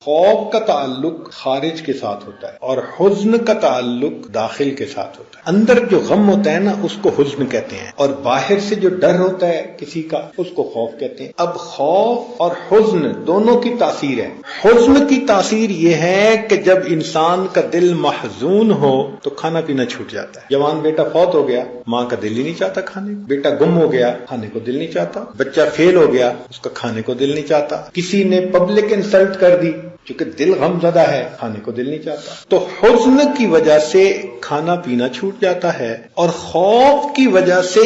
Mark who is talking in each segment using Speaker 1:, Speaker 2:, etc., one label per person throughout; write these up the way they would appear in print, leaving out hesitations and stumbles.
Speaker 1: خوف کا تعلق خارج کے ساتھ ہوتا ہے اور حزن کا تعلق داخل کے ساتھ ہوتا ہے۔ اندر جو غم ہوتا ہے نا اس کو حزن کہتے ہیں، اور باہر سے جو ڈر ہوتا ہے کسی کا اس کو خوف کہتے ہیں۔ اب خوف اور حزن دونوں کی تاثیر ہے۔ حزن کی تاثیر یہ ہے کہ جب انسان کا دل محزون ہو تو کھانا پینا چھوٹ جاتا ہے۔ جوان بیٹا فوت ہو گیا، ماں کا دل ہی نہیں چاہتا کھانے کو، بیٹا گم ہو گیا کھانے کو دل نہیں چاہتا، بچہ فیل ہو گیا اس کا کھانے کو دل نہیں چاہتا، کسی نے پبلک انسلٹ کر دی چونکہ دل غم زدہ ہے کھانے کو دل نہیں چاہتا۔ تو حزن کی وجہ سے کھانا پینا چھوٹ جاتا ہے اور خوف کی وجہ سے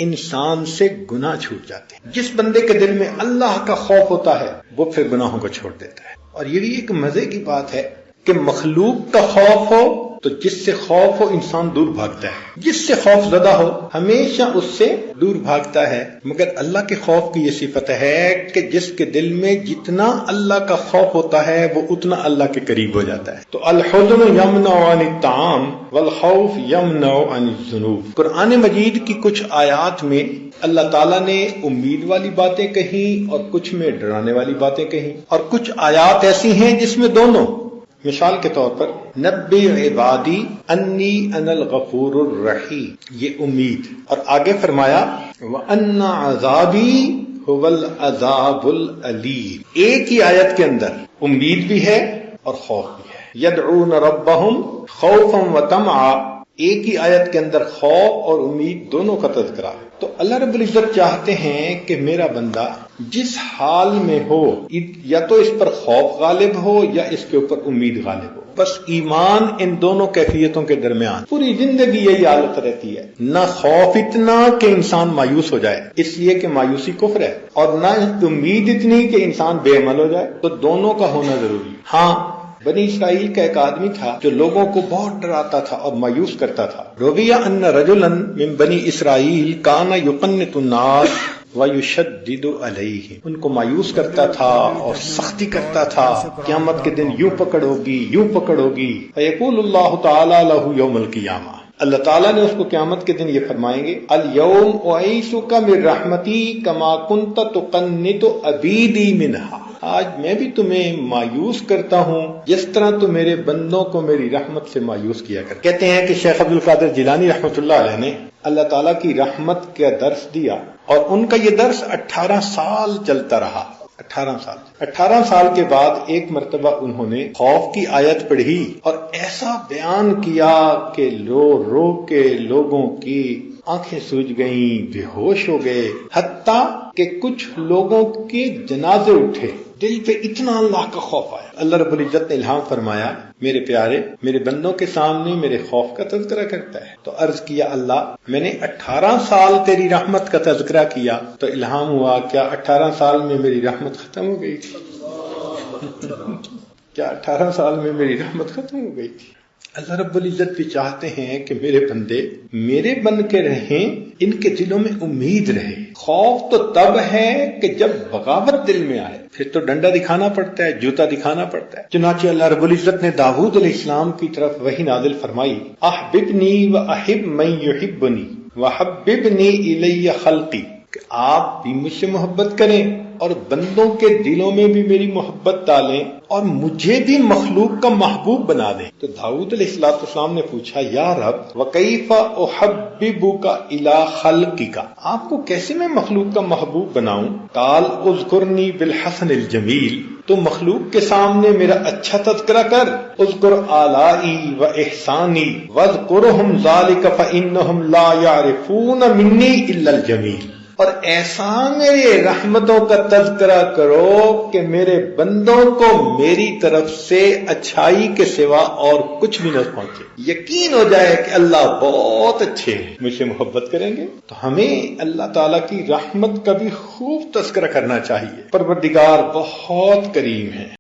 Speaker 1: انسان سے گناہ چھوٹ جاتے ہیں۔ جس بندے کے دل میں اللہ کا خوف ہوتا ہے وہ پھر گناہوں کو چھوڑ دیتا ہے۔ اور یہ بھی ایک مزے کی بات ہے کہ مخلوق کا خوف ہو تو جس سے خوف ہو انسان دور بھاگتا ہے، جس سے خوف زدہ ہو ہمیشہ اس سے دور بھاگتا ہے، مگر اللہ کے خوف کی یہ صفت ہے کہ جس کے دل میں جتنا اللہ کا خوف ہوتا ہے وہ اتنا اللہ کے قریب ہو جاتا ہے۔ تو الحزن یمنع عن الطعام والخوف یمنع عن الذنوب۔ قرآن مجید کی کچھ آیات میں اللہ تعالیٰ نے امید والی باتیں کہیں اور کچھ میں ڈرانے والی باتیں کہیں، اور کچھ آیات ایسی ہیں جس میں دونوں۔ مثال کے طور پر نبی عبادی انی انا الغفور الرحیم، یہ امید، اور آگے فرمایا وَأَنَّ عَذَابِي هُوَ الْعَذَابُ الْأَلِيمُ۔ ایک ہی آیت کے اندر امید بھی ہے اور خوف بھی ہے۔ يَدْعُونَ رَبَّهُمْ خَوْفًا وَطَمَعًا، ایک ہی آیت کے اندر خوف اور امید دونوں کا تذکرہ ہے۔ تو اللہ رب العزت چاہتے ہیں کہ میرا بندہ جس حال میں ہو یا تو اس پر خوف غالب ہو یا اس کے اوپر امید غالب ہو، بس ایمان ان دونوں کیفیتوں کے درمیان پوری زندگی یہی حالت رہتی ہے۔ نہ خوف اتنا کہ انسان مایوس ہو جائے اس لیے کہ مایوسی کفر ہے، اور نہ امید اتنی کہ انسان بے عمل ہو جائے، تو دونوں کا ہونا ضروری ہے۔ ہاں، بنی اسرائیل کا ایک آدمی تھا جو لوگوں کو بہت ڈراتا تھا اور مایوس کرتا تھا۔ رویہ ان رجلا من بنی اسرائیل کان یقنط الناس ویشدد علیہم، ان کو مایوس کرتا تھا اور سختی کرتا تھا، قیامت کے دن یوں پکڑ ہوگی یوں پکڑ ہوگی۔ فیقول اللہ تعالی لہ یوم القیامہ، اللہ تعالیٰ نے اس کو قیامت کے دن یہ فرمائیں گے الیوم اعیسک من رحمتی کما کنت تقنط عبیدی منہا، آج میں بھی تمہیں مایوس کرتا ہوں جس طرح تو میرے بندوں کو میری رحمت سے مایوس کیا کر۔ کہتے ہیں کہ شیخ عبد القادر جیلانی رحمۃ اللہ علیہ نے اللہ تعالیٰ کی رحمت کا درس دیا، اور ان کا یہ درس 18 سال چلتا رہا۔ 18 سال کے بعد ایک مرتبہ انہوں نے خوف کی آیت پڑھی اور ایسا بیان کیا کہ رو رو کے لوگوں کی آنکھیں سوج گئیں، بے ہوش ہو گئے، حتیٰ کہ کچھ لوگوں کے جنازے اٹھے، دل پہ اتنا اللہ کا خوف آیا۔ اللہ رب العزت نے الہام فرمایا میرے پیارے میرے بندوں کے سامنے میرے خوف کا تذکرہ کرتا ہے، تو عرض کیا اللہ میں نے 18 سال تیری رحمت کا تذکرہ کیا، تو الہام ہوا کیا 18 سال میں میری رحمت ختم ہو گئی تھی؟ کیا 18 سال میں میری رحمت ختم ہو گئی تھی؟ اللہ رب العزت بھی چاہتے ہیں کہ میرے بندے میرے بن کے رہیں، ان کے دلوں میں امید رہے۔ خوف تو تب ہے کہ جب بغاوت دل میں آئے، پھر تو ڈنڈا دکھانا پڑتا ہے، جوتا دکھانا پڑتا ہے۔ چنانچہ اللہ رب العزت نے داؤد علیہ السلام کی طرف وحی نازل فرمائی احببنی واحب من یحبنی وحببنی الی خلقی، کہ آپ بھی مجھ سے محبت کریں اور بندوں کے دلوں میں بھی میری محبت ڈالیں اور مجھے بھی مخلوق کا محبوب بنا دیں۔ تو داؤد علیہ السلام نے پوچھا یا رب وکیف احببک الی خلقک، آپ کو کیسے میں مخلوق کا محبوب بناؤں؟ قال اذکرنی بالحسن الجمیل، تو مخلوق کے سامنے میرا اچھا تذکرہ کر، اذکر آلائی و احسانی واذکرہم ذالک فانہم لا یعرفون منی الا الجمیل، اور احسان میرے رحمتوں کا تذکرہ کرو کہ میرے بندوں کو میری طرف سے اچھائی کے سوا اور کچھ بھی نہ پہنچے، یقین ہو جائے کہ اللہ بہت اچھے ہیں، مجھ سے محبت کریں گے۔ تو ہمیں اللہ تعالیٰ کی رحمت کا بھی خوب تذکرہ کرنا چاہیے، پروردگار بہت کریم ہے۔